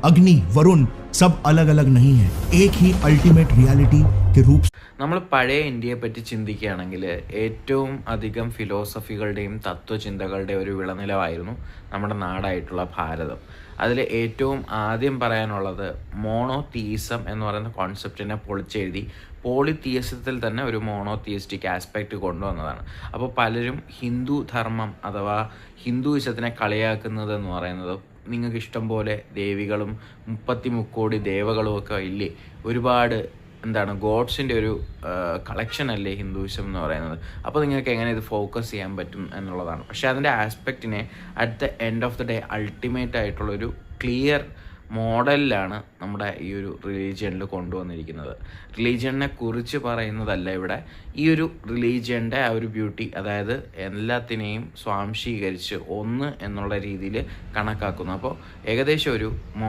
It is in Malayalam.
अग्नि वरुण सब अलग अलग नहीं है, एक ही अल्टीमेट रियलिटी के रूप। നമ്മൾ പഴയ ഇന്ത്യയെ പറ്റി ചിന്തിക്കുകയാണെങ്കിൽ ഏറ്റവും അധികം ഫിലോസഫികളുടെയും തത്വചിന്തകളുടെയും ഒരു വിളനിലമായിരുന്നു നമ്മുടെ നാടായിട്ടുള്ള ഭാരതം. അതിൽ ഏറ്റവും ആദ്യം പറയാനുള്ളത് മോണോതീസം എന്ന് പറയുന്ന കോൺസെപ്റ്റിനെ പൊളിച്ചെഴുതി പോളിതീസത്തിൽ തന്നെ ഒരു മോണോതീയിസ്റ്റിക് ആസ്പെക്റ്റ് കൊണ്ടുവന്നതാണ്. അപ്പോൾ പലരും ഹിന്ദു ധർമ്മം അഥവാ ഹിന്ദുയിസത്തിനെ കളിയാക്കുന്നത് എന്ന് പറയുന്നത് നിങ്ങൾക്ക് ഇഷ്ടം പോലെ ദേവികളും 33 കോടി ദേവകളും ഒക്കെ ഇല്ലേ, ഒരുപാട് ഗോഡ്സിൻ്റെ ഒരു കളക്ഷൻ അല്ലേ ഹിന്ദുയിസം എന്ന് പറയുന്നത്. അപ്പോൾ നിങ്ങൾക്ക് എങ്ങനെ ഇത് ഫോക്കസ് ചെയ്യാൻ പറ്റും എന്നുള്ളതാണ്. പക്ഷേ അതിൻ്റെ ആസ്പെക്റ്റിനെ at the end of the day ultimate ആയിട്ടുള്ളൊരു ക്ലിയർ മോഡലിലാണ് നമ്മുടെ ഈ ഒരു റിലീജിയനിൽ കൊണ്ടുവന്നിരിക്കുന്നത്. റിലീജിയനെ കുറിച്ച് പറയുന്നതല്ല ഇവിടെ, ഈ ഒരു റിലീജിയൻ്റെ ആ ഒരു ബ്യൂട്ടി, അതായത് എല്ലാത്തിനെയും സ്വാംശീകരിച്ച് ഒന്ന് എന്നുള്ള രീതിയിൽ കണക്കാക്കുന്നു. അപ്പോൾ ഏകദേശം ഒരു